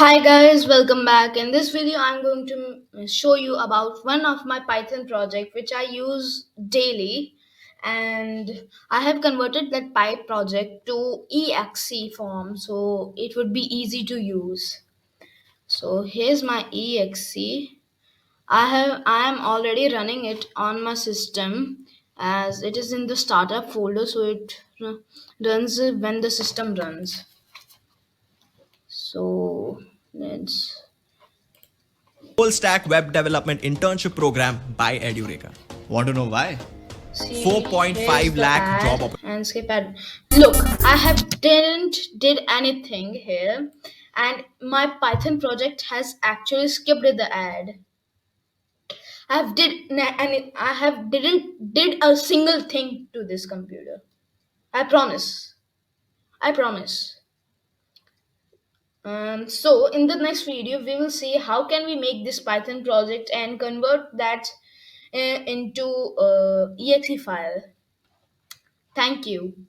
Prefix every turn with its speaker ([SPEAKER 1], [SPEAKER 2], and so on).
[SPEAKER 1] Hi guys, welcome back. In this video, I'm going to show you about one of my Python project which I use daily, and I have converted that Py project to exe form so it would be easy to use. So here's my exe. I am already running it on my system as it is in the startup folder, so it runs when the system runs. So let's
[SPEAKER 2] Full stack web development internship program by Edureka. Want to know why?
[SPEAKER 1] see. Here's
[SPEAKER 2] 4.5
[SPEAKER 1] the
[SPEAKER 2] lakh job
[SPEAKER 1] ad and skip ad. Look, I have didn't did anything here, and my Python project has actually skipped the ad. I have didn't did a single thing to this computer. I promise. I promise. So in the next video, we will see how can we make this Python project and convert that into exe file. Thank you.